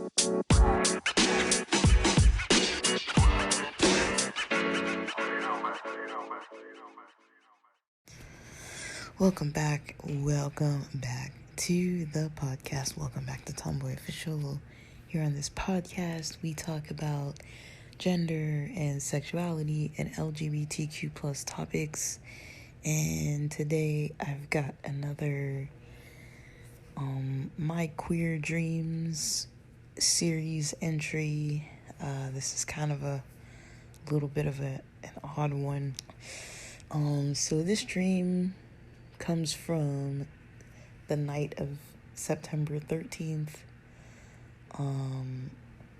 Welcome back to the podcast. Welcome back to Tomboy Official. Here on this podcast, we talk about gender and sexuality and LGBTQ plus topics. And today I've got another My Queer Dreams series entry. This is kind of a little bit of an odd one. So this dream comes from the night of September 13th.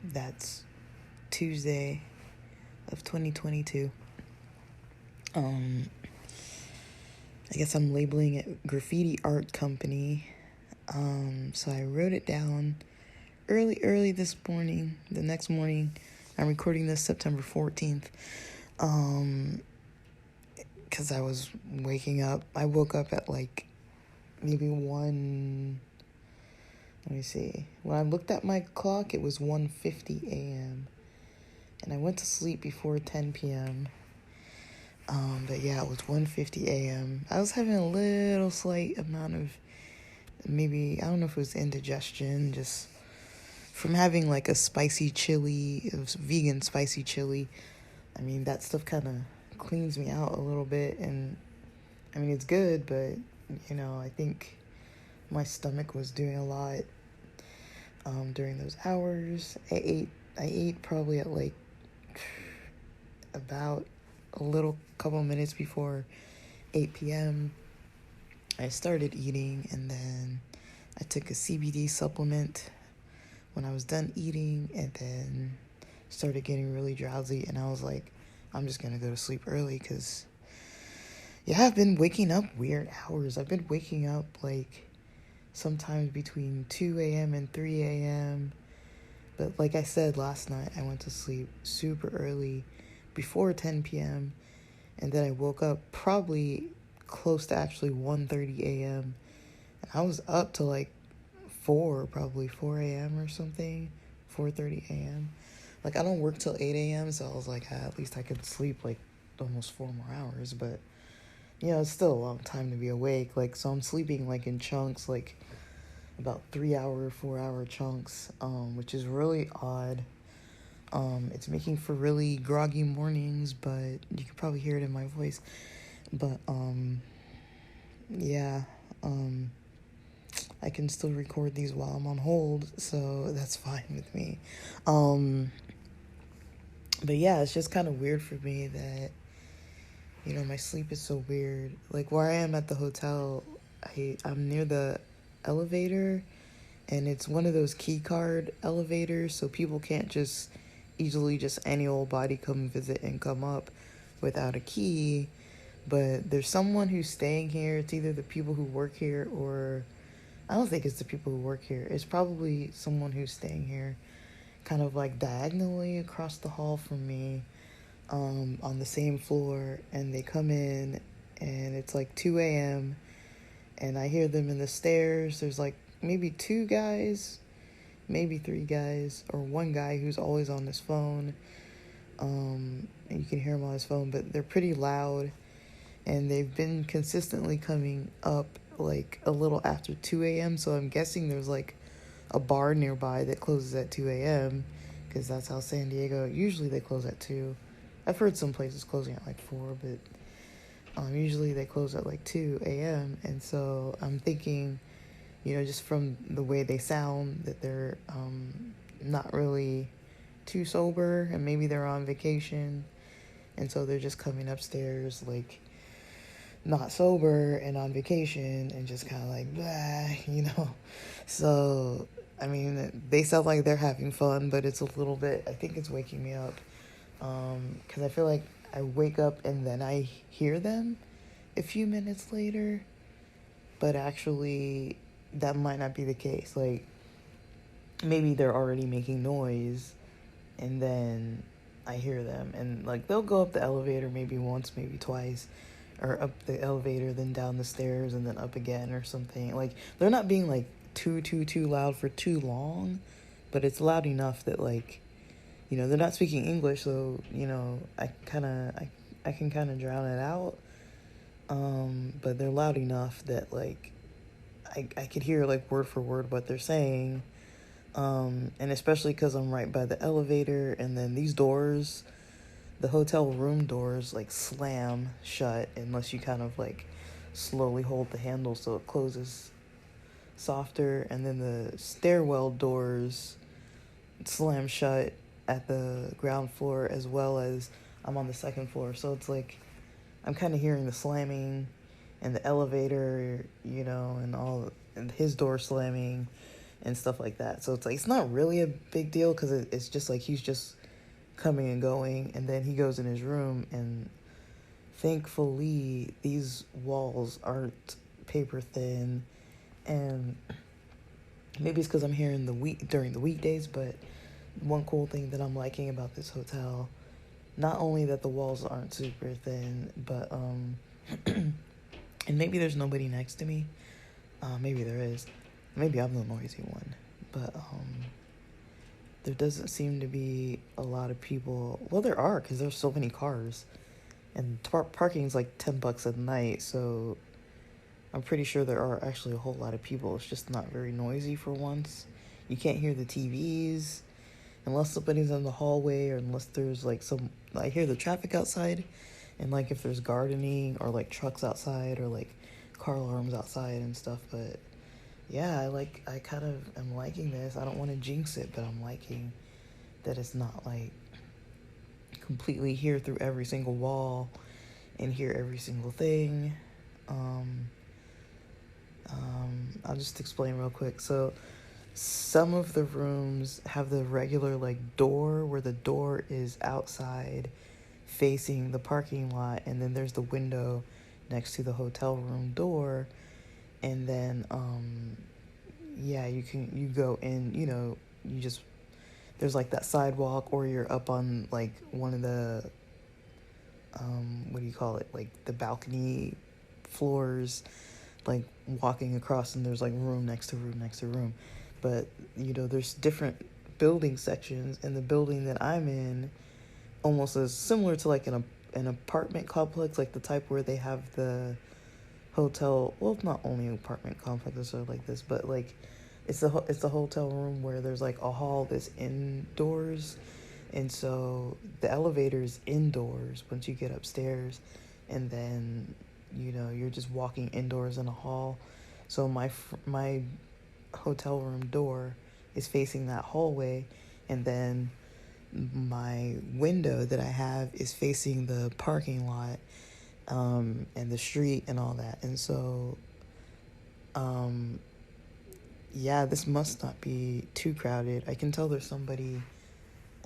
That's Tuesday of 2022. I guess I'm labeling it Graffiti Art Company. So I wrote it down early this morning. The next morning, I'm recording this September 14th. Because I was waking up. I woke up at like maybe 1. Let me see. When I looked at my clock, it was 1:50 a.m. And I went to sleep before 10 p.m. But yeah, it was 1:50 a.m. I was having a little slight amount of maybe, I don't know if it was indigestion, just from having like a spicy chili, it was vegan spicy chili. I mean, that stuff kind of cleans me out a little bit, and I mean, it's good, but you know, I think my stomach was doing a lot during those hours. I ate probably at like about a couple minutes before 8 p.m. I started eating, and then I took a CBD supplement when I was done eating, and then started getting really drowsy, and I was like, I'm just gonna go to sleep early, because yeah, I've been waking up weird hours. I've been waking up like sometimes between 2 a.m. and 3 a.m. But like I said last night, I went to sleep super early before 10 p.m. And then I woke up probably close to actually 1:30 a.m. And I was up to like 4 a.m. or something, 4:30 a.m. Like, I don't work till 8 a.m., so I was like, at least I could sleep, like, almost 4 more hours, but, you know, it's still a long time to be awake, like, so I'm sleeping, like, in chunks, like, about 3-hour, 4-hour chunks, which is really odd. It's making for really groggy mornings, but you can probably hear it in my voice, but, yeah, I can still record these while I'm on hold, so that's fine with me. But yeah, it's just kind of weird for me that, you know, my sleep is so weird. Like, where I am at the hotel, I'm near the elevator, and it's one of those key card elevators, so people can't just easily just any old body come visit and come up without a key. But there's someone who's staying here. It's either the people who work here, or I don't think it's the people who work here. It's probably someone who's staying here, kind of like diagonally across the hall from me, on the same floor, and they come in, and it's like 2 a.m., and I hear them in the stairs. There's like maybe 2 guys, maybe 3 guys, or 1 guy who's always on his phone, and you can hear him on his phone, but they're pretty loud, and they've been consistently coming up like a little after 2 a.m., so I'm guessing there's like a bar nearby that closes at 2 a.m., because that's how San Diego, usually they close at 2. I've heard some places closing at like 4, but usually they close at like 2 a.m., and so I'm thinking, you know, just from the way they sound, that they're not really too sober, and maybe they're on vacation, and so they're just coming upstairs like not sober and on vacation, and just kind of like, blah, you know. So I mean, they sound like they're having fun, but it's a little bit, I think it's waking me up, because I feel like I wake up and then I hear them a few minutes later, but actually that might not be the case. Like, maybe they're already making noise, and then I hear them, and like they'll go up the elevator maybe once, maybe twice, or up the elevator, then down the stairs, and then up again or something. Like, they're not being like too loud for too long, but it's loud enough that like, they're not speaking English, so I can kind of drown it out. But they're loud enough that like I could hear like word for word what they're saying. And especially because I'm right by the elevator, and then these doors, the hotel room doors, like slam shut unless you kind of like slowly hold the handle so it closes softer, and then the stairwell doors slam shut at the ground floor as well as I'm on the second floor. So it's like I'm kind of hearing the slamming and the elevator, and his door slamming and stuff like that. So it's like it's not really a big deal because it's just like he's just coming and going, and then he goes in his room, and thankfully these walls aren't paper thin, and maybe it's because I'm here in during the weekdays, but one cool thing that I'm liking about this hotel, not only that the walls aren't super thin, but and maybe there's nobody next to me. Maybe there is. Maybe I'm the noisy one. But there doesn't seem to be a lot of people. Well, there are, because there's so many cars. And parking is like $10 a night, so I'm pretty sure there are actually a whole lot of people. It's just not very noisy for once. You can't hear the TVs unless somebody's in the hallway, or unless there's like I hear the traffic outside, and like if there's gardening or like trucks outside or like car alarms outside and stuff. But yeah, I kind of am liking this. I don't want to jinx it, but I'm liking that it's not like completely hear through every single wall and hear every single thing. I'll just explain real quick. So some of the rooms have the regular like door where the door is outside facing the parking lot, and then there's the window next to the hotel room door, and then you go in, there's like that sidewalk, or you're up on like one of the what do you call it, like the balcony floors, like walking across, and there's like room next to room next to room. But there's different building sections, and the building that I'm in almost is similar to like an apartment complex, like the type where they have the hotel. Well, not only apartment complexes are like this, but like it's a hotel room where there's like a hall that's indoors, and so the elevator is indoors once you get upstairs, and then you're just walking indoors in a hall. So my hotel room door is facing that hallway, and then my window that I have is facing the parking lot, and the street and all that. And so this must not be too crowded. I can tell there's somebody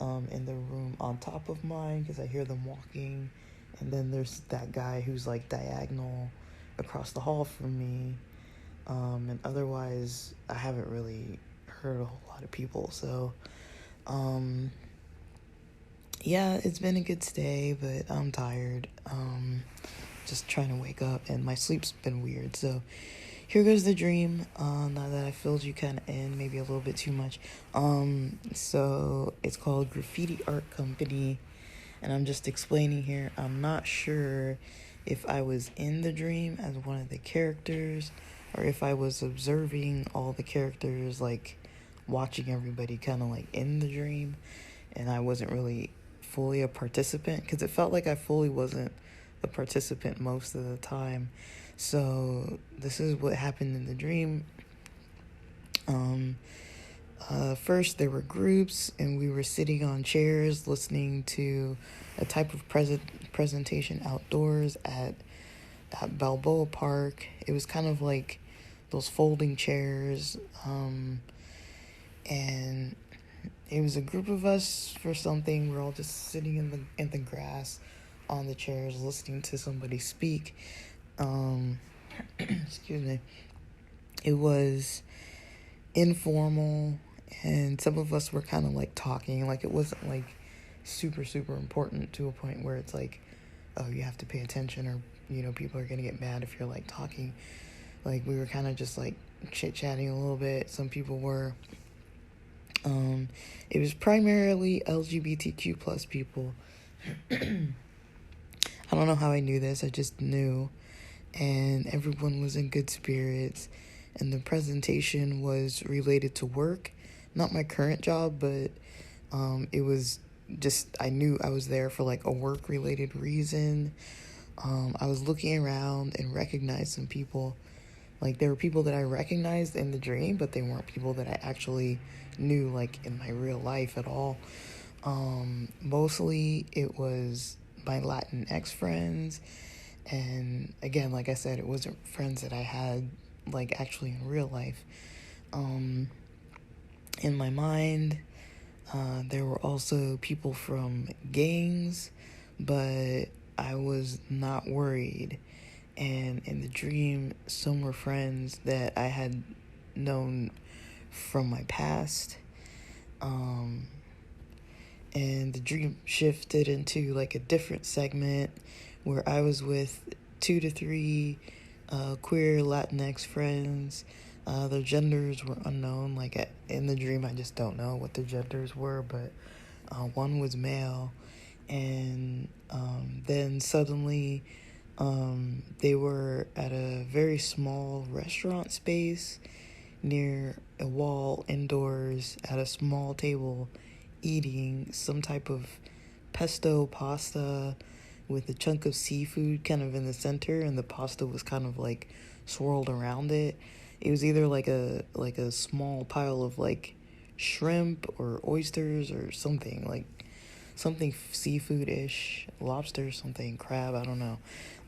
in the room on top of mine because I hear them walking, and then there's that guy who's like diagonal across the hall from me, and otherwise I haven't really heard a whole lot of people. So it's been a good stay, but I'm tired. Just trying to wake up, and my sleep's been weird. So here goes the dream. Now that I filled you kind of in, maybe a little bit too much. So it's called Graffiti Art Company, and I'm just explaining here. I'm not sure if I was in the dream as one of the characters, or if I was observing all the characters, like watching everybody kind of like in the dream, and I wasn't really fully a participant, because it felt like I fully wasn't a participant most of the time. So this is what happened in the dream. First there were groups, and we were sitting on chairs listening to a type of presentation outdoors at Balboa Park. It was kind of like those folding chairs, and it was a group of us for something. We're all just sitting in the grass on the chairs listening to somebody speak. Excuse me. It was informal, and some of us were kind of like talking, like it wasn't like super super important to a point where it's like, oh, you have to pay attention, or people are gonna get mad if you're like talking. Like we were kind of just like chit-chatting a little bit. Some people were and it was primarily LGBTQ plus people. I don't know how I knew this, I just knew. And everyone was in good spirits. And the presentation was related to work, not my current job, but it was just, I knew I was there for like a work related reason. I was looking around and recognized some people. Like, there were people that I recognized in the dream, but they weren't people that I actually knew, like, in my real life at all. Mostly it was my Latinx friends. And again, like I said, it wasn't friends that I had, like, actually in real life. In my mind, there were also people from gangs, but I was not worried. And in the dream, some were friends that I had known from my past. And the dream shifted into like a different segment where I was with 2 to 3 queer Latinx friends. Their genders were unknown. Like, in the dream, I just don't know what their genders were, but one was male. And then suddenly they were at a very small restaurant space near a wall indoors at a small table, eating some type of pesto pasta with a chunk of seafood kind of in the center, and the pasta was kind of like swirled around it. It was either like a small pile of like shrimp or oysters or something, like something seafood-ish, lobster, something, crab, I don't know.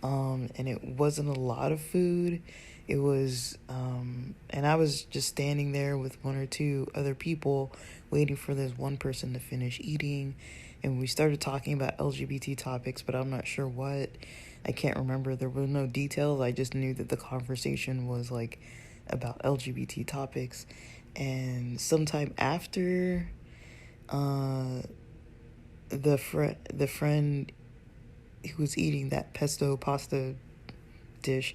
And it wasn't a lot of food. It was, and I was just standing there with 1 or 2 other people waiting for this one person to finish eating. And we started talking about LGBT topics, but I'm not sure what. I can't remember. There were no details. I just knew that the conversation was like about LGBT topics. And sometime after, the friend who was eating that pesto pasta dish,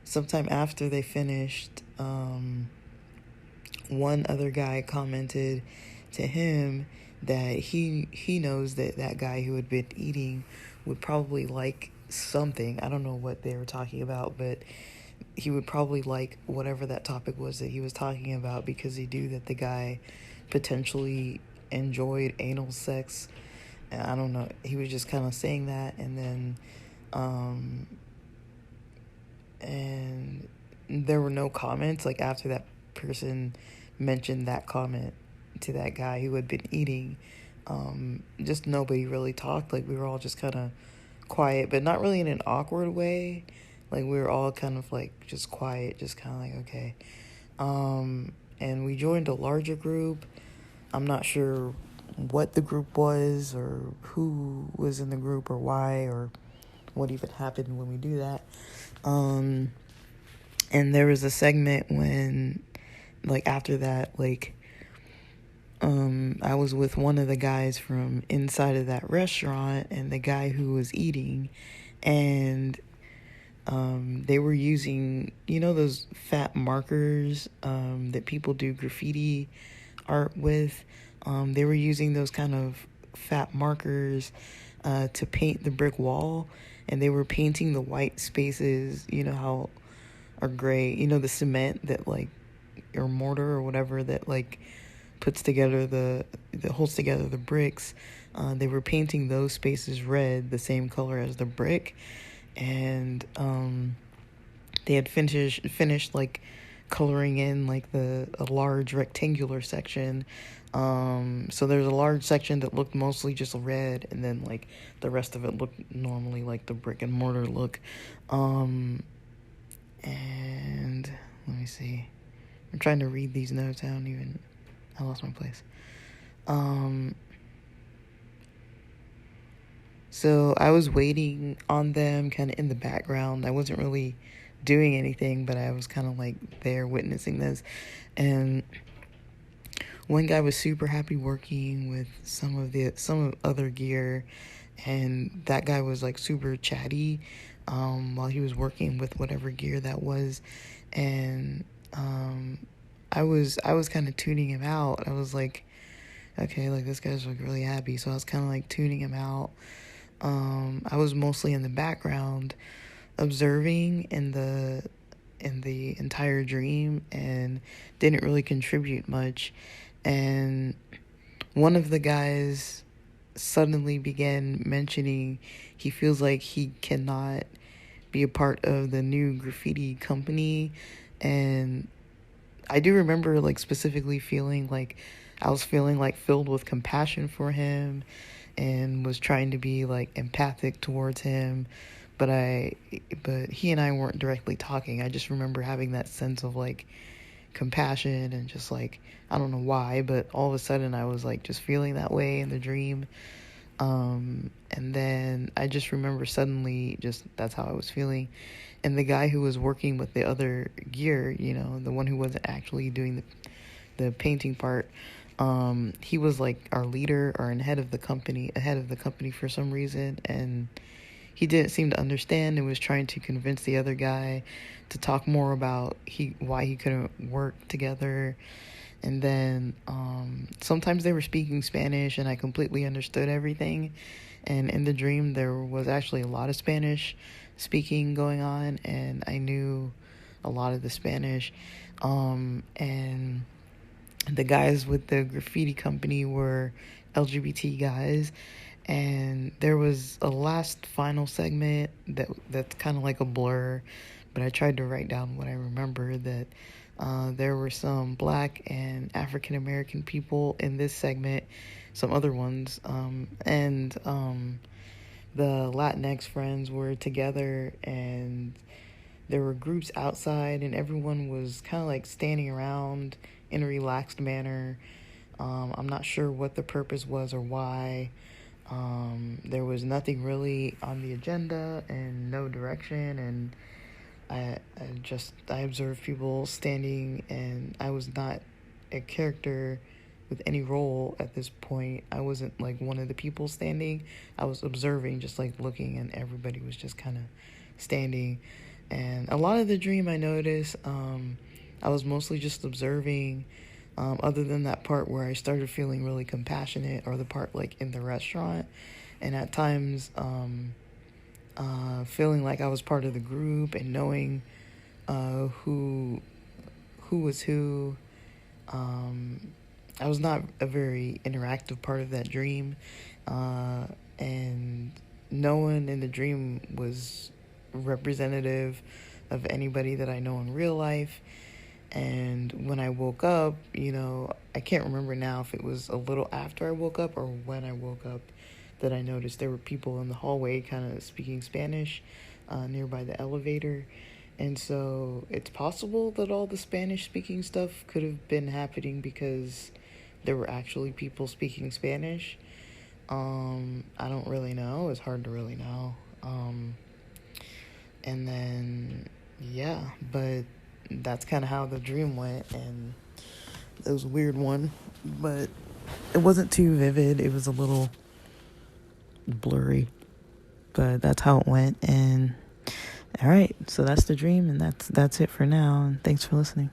sometime after they finished, one other guy commented to him that he knows that that guy who had been eating would probably like something. I don't know what they were talking about, but he would probably like whatever that topic was that he was talking about, because he knew that the guy potentially enjoyed anal sex. And I don't know, he was just kind of saying that. And then and there were no comments, like, after that person mentioned that comment to that guy who had been eating. Just nobody really talked. Like, we were all just kind of quiet, but not really in an awkward way. Like, we were all kind of like just quiet, just kind of like, okay. And we joined a larger group. I'm not sure what the group was or who was in the group or why or what even happened when we do that. And there was a segment when, like, after that, like, I was with one of the guys from inside of that restaurant and the guy who was eating, and they were using, you know, those fat markers that people do graffiti art with. They were using those kind of fat markers to paint the brick wall, and they were painting the white spaces, you know, how are gray, you know, the cement that, like, or mortar or whatever that, like, puts together that holds together the bricks. They were painting those spaces red, the same color as the brick. And they had finished like coloring in like a large rectangular section. So there's a large section that looked mostly just red, and then like the rest of it looked normally like the brick and mortar look. And let me see, I'm trying to read these notes. I lost my place. So I was waiting on them kind of in the background. I wasn't really doing anything, but I was kind of like there witnessing this. And one guy was super happy working with some other gear, and that guy was like super chatty while he was working with whatever gear that was. And I was kind of tuning him out. I was like, okay, like this guy's like really happy, so I was kind of like tuning him out. I was mostly in the background, observing in the entire dream, and didn't really contribute much. And one of the guys suddenly began mentioning he feels like he cannot be a part of the new graffiti company. And I do remember like specifically feeling like I was feeling like filled with compassion for him, and was trying to be like empathic towards him, but he and I weren't directly talking. I just remember having that sense of like compassion, and just like, I don't know why, but all of a sudden I was like just feeling that way in the dream. And then I just remember suddenly just that's how I was feeling. And the guy who was working with the other gear, the one who wasn't actually doing the painting part, he was like our leader or ahead of the company for some reason, and he didn't seem to understand and was trying to convince the other guy to talk more about why he couldn't work together. And then sometimes they were speaking Spanish, and I completely understood everything. And in the dream, there was actually a lot of Spanish speaking going on, and I knew a lot of the Spanish. And the guys with the graffiti company were LGBT guys. And there was a last final segment that's kind of like a blur, but I tried to write down what I remember, that there were some Black and African American people in this segment, some other ones, and the Latinx friends were together, and there were groups outside, and everyone was kind of like standing around in a relaxed manner. I'm not sure what the purpose was or why. There was nothing really on the agenda and no direction, and I observed people standing, and I was not a character with any role at this point. I wasn't like one of the people standing. I was observing, just like looking, and everybody was just kind of standing. And a lot of the dream, I noticed, I was mostly just observing, other than that part where I started feeling really compassionate, or the part like in the restaurant, and at times feeling like I was part of the group, and knowing who was who. I was not a very interactive part of that dream, and no one in the dream was representative of anybody that I know in real life. And when I woke up, I can't remember now if it was a little after I woke up or when I woke up, that I noticed there were people in the hallway kind of speaking Spanish nearby the elevator. And so it's possible that all the Spanish speaking stuff could have been happening because there were actually people speaking Spanish. I don't really know. It's hard to really know. And then, yeah, but that's kind of how the dream went, and it was a weird one, but it wasn't too vivid. It was a little blurry, but that's how it went. And all right, so that's the dream, and that's it for now, and thanks for listening.